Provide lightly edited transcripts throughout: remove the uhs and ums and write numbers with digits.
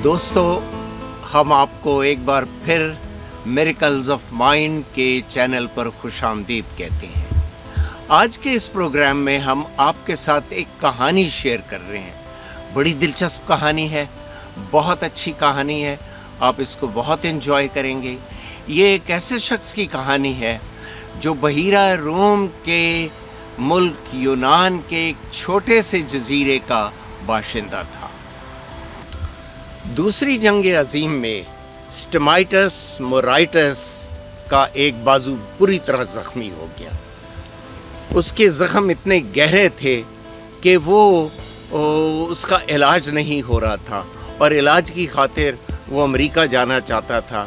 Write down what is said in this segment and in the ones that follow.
दोस्तों, हम आपको एक बार फिर मिरेकल्स ऑफ माइंड के चैनल पर खुशामदीद कहते हैं। आज के इस प्रोग्राम में हम आपके साथ एक कहानी शेयर कर रहे हैं। बड़ी दिलचस्प कहानी है, बहुत अच्छी कहानी है, आप इसको बहुत एंजॉय करेंगे। ये एक ऐसे शख्स की कहानी है जो बहीरा रोम के मुल्क यूनान के एक छोटे से जजीरे का बाशिंदा था। दूसरी जंग अजीम में स्टमाइटस मोराइटस का एक बाजू पूरी तरह जख्मी हो गया। उसके जख्म इतने गहरे थे कि उसका इलाज नहीं हो रहा था और इलाज की खातिर वो अमेरिका जाना चाहता था।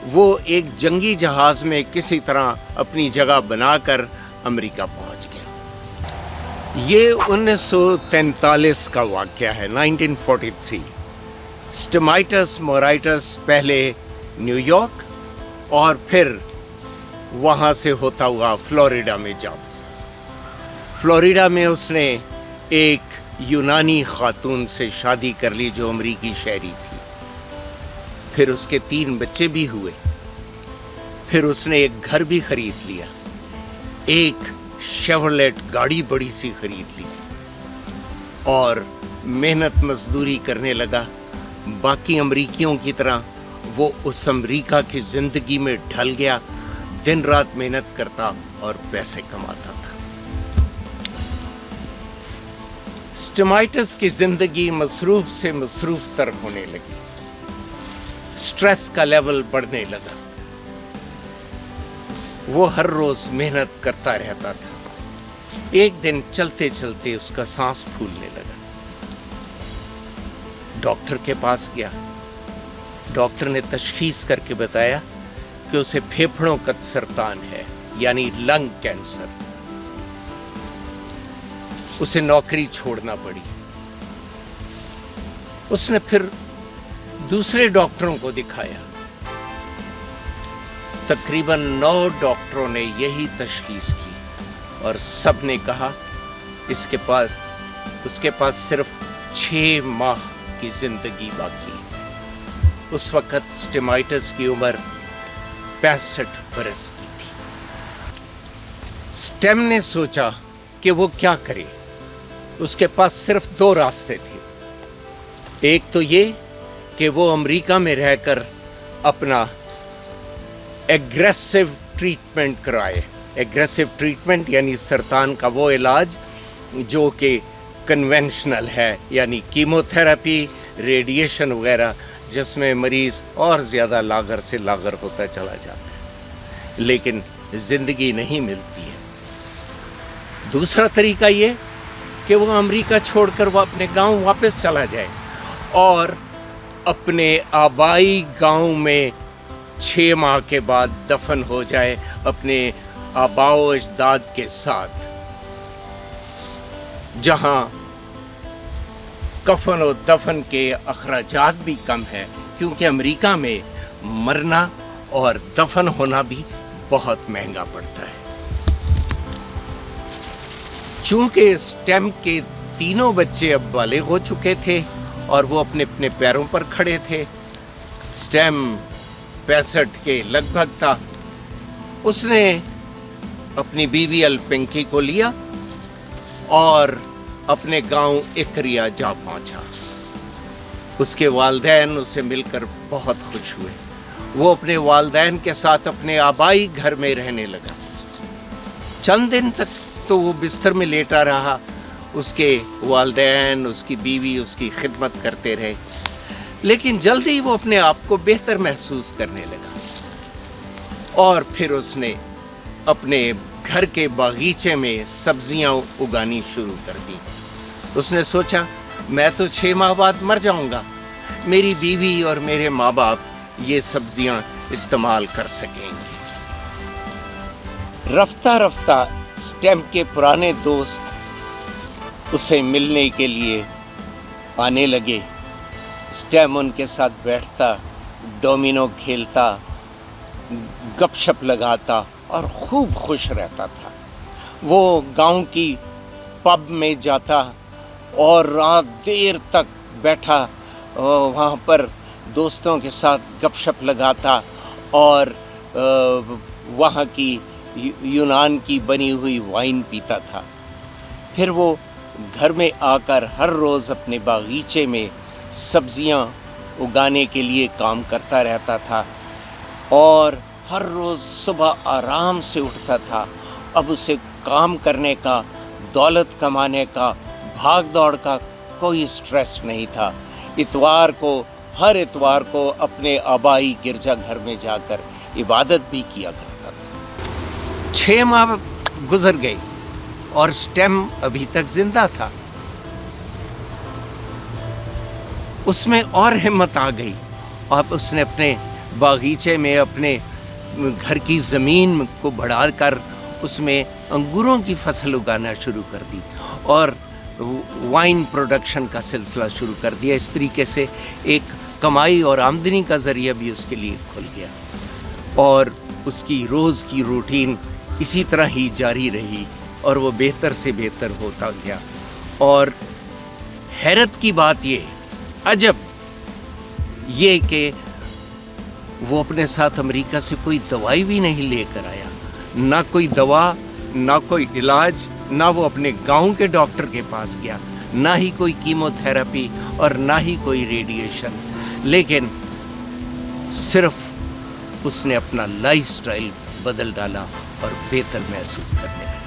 वो एक जंगी जहाज़ में किसी तरह अपनी जगह बनाकर अमेरिका पहुंच गया। ये 1943 का वाक़या है, 1943। स्टमाइटस मोराइटस पहले न्यूयॉर्क और फिर वहाँ से होता हुआ फ्लोरिडा में जा बसा। फ्लोरिडा में उसने एक यूनानी खातून से शादी कर ली जो अमरीकी शहरी थी। फिर उसके 3 बच्चे भी हुए। फिर उसने एक घर भी खरीद लिया, एक शेवरलेट गाड़ी बड़ी सी खरीद ली और मेहनत मजदूरी करने लगा। बाकी अमरीकियों की तरह वो उस अमरीका की ज़िंदगी में ढल गया, दिन रात मेहनत करता और पैसे कमाता था। स्टमाइटस की ज़िंदगी मसरूफ़ से मसरूफ़ तर होने लगी। स्ट्रेस का लेवल बढ़ने लगा। वो हर रोज़ मेहनत करता रहता था। एक दिन चलते चलते उसका सांस फूलने लगा। डॉक्टर के पास गया। डॉक्टर ने तशखीस करके बताया कि उसे फेफड़ों का सरतान है, यानी लंग कैंसर। उसे नौकरी छोड़ना पड़ी। उसने फिर दूसरे डॉक्टरों को दिखाया। तकरीबन 9 डॉक्टरों ने यही तशखीस की और सब ने कहा उसके पास सिर्फ 6 माह की जिंदगी बाकी है। उस वक्त स्टमाइटस की उम्र 65 बरस की थी। स्टेम ने सोचा कि वो क्या करे। उसके पास सिर्फ 2 रास्ते थे। एक तो ये कि वो अमेरिका में रहकर अपना एग्रेसिव ट्रीटमेंट कराए। एग्रेसिव ट्रीटमेंट यानी सरतान का वो इलाज जो कि कन्वेंशनल है, यानी कीमोथेरेपी, रेडिएशन वगैरह, जिसमें मरीज़ और ज़्यादा लागर से लागर होता चला जाता है, लेकिन ज़िंदगी नहीं मिलती है। दूसरा तरीका ये कि वो अमेरिका छोड़कर वो अपने गांव वापस चला जाए और अपने आबाई गांव में 6 माह के बाद दफन हो जाए अपने आबाओ अजदाद के साथ, जहां कफन और दफन के अखराजात भी कम है, क्योंकि अमेरिका में मरना और दफन होना भी बहुत महंगा पड़ता है। चूंकि स्टेम के 3 बच्चे अब बालिग हो चुके थे और वो अपने अपने पैरों पर खड़े थे। स्टेम 65 के लगभग था। उसने अपनी बीवी अल्पिंकी को लिया और अपने गांव इकरिया जा पहुंचा। उसके वालिदैन उसे मिलकर बहुत खुश हुए। वो अपने वालिदैन के साथ अपने आबाई घर में रहने लगा। चंद दिन तक तो वो बिस्तर में लेटा रहा। उसके वालिदैन, उसकी बीवी उसकी खिदमत करते रहे, लेकिन जल्दी ही वो अपने आप को बेहतर महसूस करने लगा और फिर उसने अपने घर के बागीचे में सब्जियां उगानी शुरू कर दी। उसने सोचा, मैं तो 6 माह बाद मर जाऊंगा, मेरी बीवी और मेरे माँ बाप ये सब्जियां इस्तेमाल कर सकेंगे। रफ्ता रफ्ता स्टेम के पुराने दोस्त उसे मिलने के लिए आने लगे। स्टेम उनके साथ बैठता, डोमिनो खेलता, गपशप लगाता और खूब खुश रहता था। वो गांव की पब में जाता और रात देर तक बैठा वहाँ पर दोस्तों के साथ गपशप लगाता और वहाँ की यूनान की बनी हुई वाइन पीता था। फिर वो घर में आकर हर रोज़ अपने बागीचे में सब्जियाँ उगाने के लिए काम करता रहता था और हर रोज़ सुबह आराम से उठता था। अब उसे काम करने का, दौलत कमाने का, भाग दौड़ का कोई स्ट्रेस नहीं था। हर इतवार को अपने आबाई गिरजा घर में जाकर इबादत भी किया करता था। 6 माह गुजर गए और स्टेम अभी तक जिंदा था। उसमें और हिम्मत आ गई। अब उसने अपने बागीचे में अपने घर की ज़मीन को बढ़ाकर उसमें अंगूरों की फसल उगाना शुरू कर दी और वाइन प्रोडक्शन का सिलसिला शुरू कर दिया। इस तरीके से एक कमाई और आमदनी का ज़रिया भी उसके लिए खुल गया और उसकी रोज़ की रूटीन इसी तरह ही जारी रही और वो बेहतर से बेहतर होता गया। और हैरत की बात ये, अजब ये कि वो अपने साथ अमेरिका से कोई दवाई भी नहीं लेकर आया, ना कोई दवा, ना कोई इलाज, ना वो अपने गांव के डॉक्टर के पास गया, ना ही कोई कीमोथेरेपी और ना ही कोई रेडिएशन, लेकिन सिर्फ उसने अपना लाइफस्टाइल बदल डाला और बेहतर महसूस करने लगा।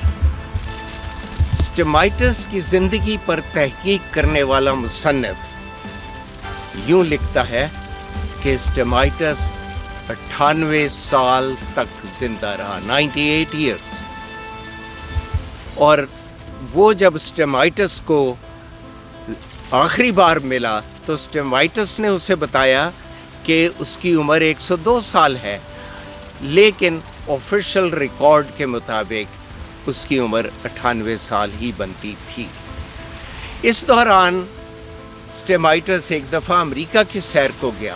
स्टेमाइटस की ज़िंदगी पर तहकीक करने वाला मुसन्निफ यूँ लिखता है कि स्टेमाइटस 98 साल तक जिंदा रहा, 98 ईयर्स। और वो जब स्टेमाइटस को आखिरी बार मिला तो स्टेमाइटस ने उसे बताया कि उसकी उम्र 102 साल है, लेकिन ऑफिशियल रिकॉर्ड के मुताबिक उसकी उम्र 98 साल ही बनती थी। इस दौरान स्टेमाइटस एक दफ़ा अमेरिका की सैर को गया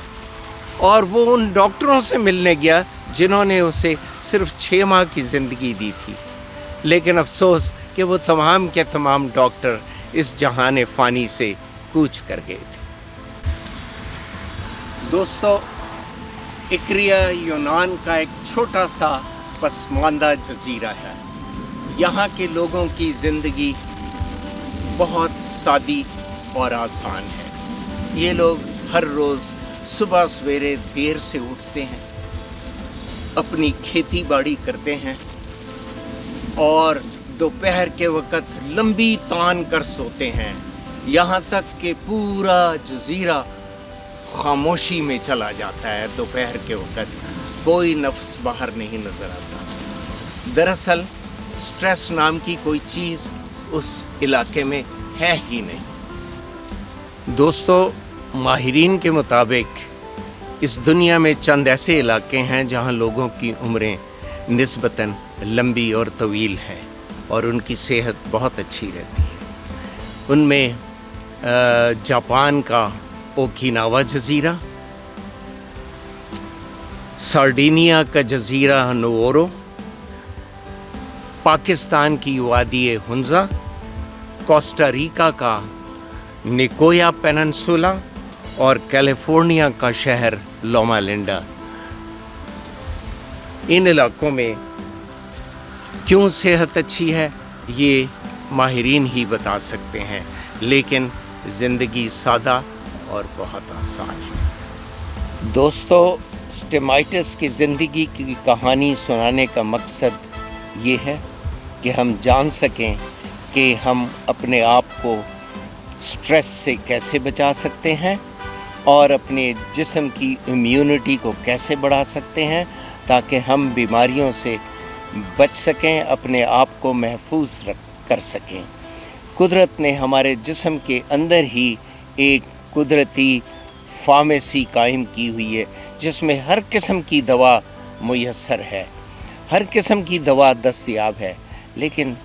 और वो उन डॉक्टरों से मिलने गया जिन्होंने उसे सिर्फ 6 माह की ज़िंदगी दी थी, लेकिन अफसोस कि वो तमाम के तमाम डॉक्टर इस जहान फ़ानी से कूच कर गए थे। दोस्तों, इक्रिया यूनान का एक छोटा सा पसमानदा जजीरा है। यहाँ के लोगों की ज़िंदगी बहुत सादी और आसान है। ये लोग हर रोज़ सुबह सवेरे देर से उठते हैं, अपनी खेती बाड़ी करते हैं और दोपहर के वक़्त लंबी तान कर सोते हैं, यहाँ तक कि पूरा जजीरा खामोशी में चला जाता है। दोपहर के वक़्त कोई नफ्स बाहर नहीं नज़र आता। दरअसल स्ट्रेस नाम की कोई चीज़ उस इलाके में है ही नहीं। दोस्तों, माहिरीन के मुताबिक इस दुनिया में चंद ऐसे इलाके हैं जहां लोगों की उम्रें निस्बतन लंबी और तवील हैं और उनकी सेहत बहुत अच्छी रहती है। उनमें जापान का ओकिनावा जज़ीरा, सार्डिनिया का जज़ीरा नोरो, पाकिस्तान की वादी हुंजा, कोस्टा रिका का निकोया पेनिनसुला और कैलिफोर्निया का शहर लोमा लिंडा। इन इलाकों में क्यों सेहत अच्छी है ये माहिरीन ही बता सकते हैं, लेकिन ज़िंदगी सादा और बहुत आसान है। दोस्तों, स्टेमाइटस की ज़िंदगी की कहानी सुनाने का मकसद ये है कि हम जान सकें कि हम अपने आप को स्ट्रेस से कैसे बचा सकते हैं और अपने जिस्म की इम्यूनिटी को कैसे बढ़ा सकते हैं ताकि हम बीमारियों से बच सकें, अपने आप को महफूज कर सकें। कुदरत ने हमारे जिस्म के अंदर ही एक कुदरती फार्मेसी कायम की हुई है जिसमें हर किस्म की दवा मुयस्सर है, हर किस्म की दवा दस्तयाब है, लेकिन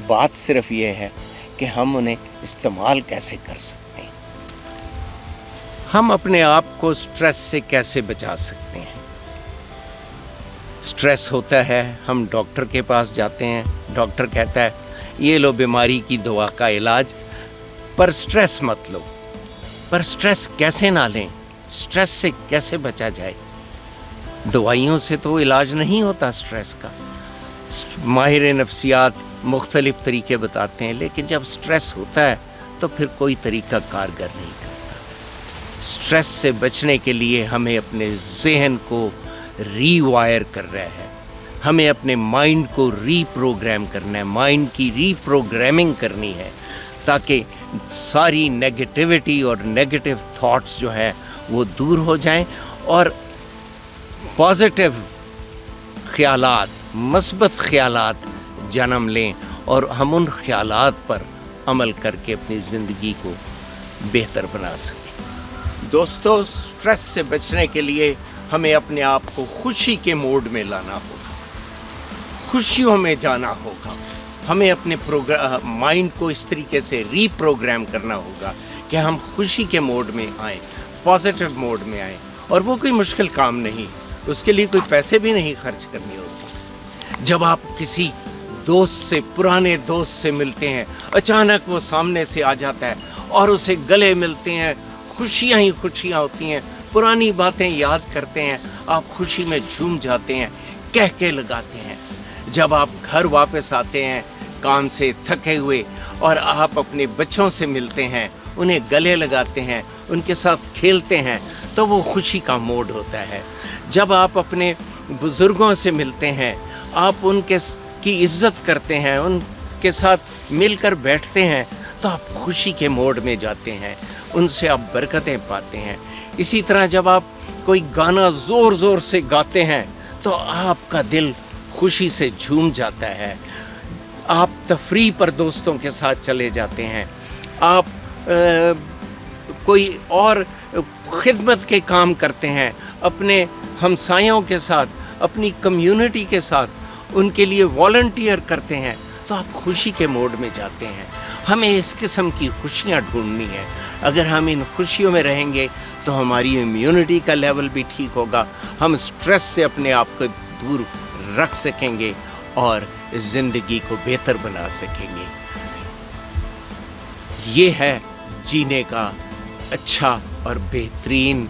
बात सिर्फ ये है कि हम उन्हें इस्तेमाल कैसे कर सकते हैं। हम अपने आप को स्ट्रेस से कैसे बचा सकते हैं। स्ट्रेस होता है, हम डॉक्टर के पास जाते हैं, डॉक्टर कहता है ये लो बीमारी की दवा का इलाज, पर स्ट्रेस मत लो। पर स्ट्रेस कैसे ना लें, स्ट्रेस से कैसे बचा जाए। दवाइयों से तो इलाज नहीं होता स्ट्रेस का, माहिर नफ्सियात मुख्तलिफ तरीके बताते हैं, लेकिन जब स्ट्रेस होता है तो फिर कोई तरीका कारगर नहीं करता। स्ट्रेस से बचने के लिए हमें अपने जहन को रीवायर कर रहा है, हमें अपने माइंड को रीप्रोग्राम करना है, माइंड की रीप्रोग्रामिंग करनी है, ताकि सारी नेगेटिविटी और नेगेटिव थॉट्स जो है वो दूर हो जाएं और पॉजिटिव ख्यालात, मस्बत ख्यालात जन्म लें और हम उन ख्यालात पर अमल करके अपनी ज़िंदगी को बेहतर बना सकें। दोस्तों, स्ट्रेस से बचने के लिए हमें अपने आप को खुशी के मोड में लाना होगा, खुशियों में जाना होगा। हमें अपने माइंड को इस तरीके से रीप्रोग्राम करना होगा कि हम खुशी के मोड में आएँ, पॉजिटिव मोड में आएँ। और वो कोई मुश्किल काम नहीं, उसके लिए कोई पैसे भी नहीं खर्च करने होते। जब आप किसी दोस्त से, पुराने दोस्त से मिलते हैं, अचानक वो सामने से आ जाता है और उसे गले मिलते हैं, खुशियाँ ही खुशियाँ होती हैं, पुरानी बातें याद करते हैं, आप खुशी में झूम जाते हैं, कह के लगाते हैं। जब आप घर वापस आते हैं काम से थके हुए और आप अपने बच्चों से मिलते हैं, उन्हें गले लगाते हैं, उनके साथ खेलते हैं, तो वो खुशी का मोड होता है। जब आप अपने बुज़ुर्गों से मिलते हैं, आप उनके की इज़्ज़त करते हैं, उनके साथ मिलकर बैठते हैं, तो आप खुशी के मोड में जाते हैं, उनसे आप बरकतें पाते हैं। इसी तरह जब आप कोई गाना ज़ोर ज़ोर से गाते हैं तो आपका दिल खुशी से झूम जाता है। आप तफरीह पर दोस्तों के साथ चले जाते हैं, आप कोई और खिदमत के काम करते हैं, अपने हमसायों के साथ, अपनी कम्युनिटी के साथ उनके लिए वॉलंटियर करते हैं, तो आप खुशी के मोड में जाते हैं। हमें इस किस्म की खुशियाँ ढूंढनी है। अगर हम इन खुशियों में रहेंगे तो हमारी इम्यूनिटी का लेवल भी ठीक होगा, हम स्ट्रेस से अपने आप को दूर रख सकेंगे और ज़िंदगी को बेहतर बना सकेंगे। ये है जीने का अच्छा और बेहतरीन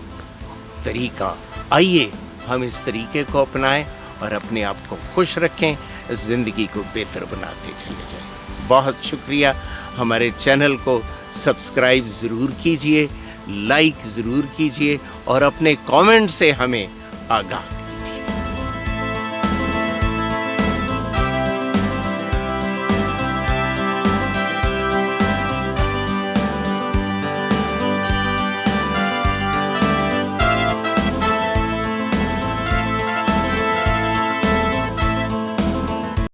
तरीका। आइए हम इस तरीके को अपनाएं और अपने आप को खुश रखें, ज़िंदगी को बेहतर बनाते चले जाएं। बहुत शुक्रिया। हमारे चैनल को सब्सक्राइब ज़रूर कीजिए, लाइक ज़रूर कीजिए और अपने कमेंट से हमें आगाह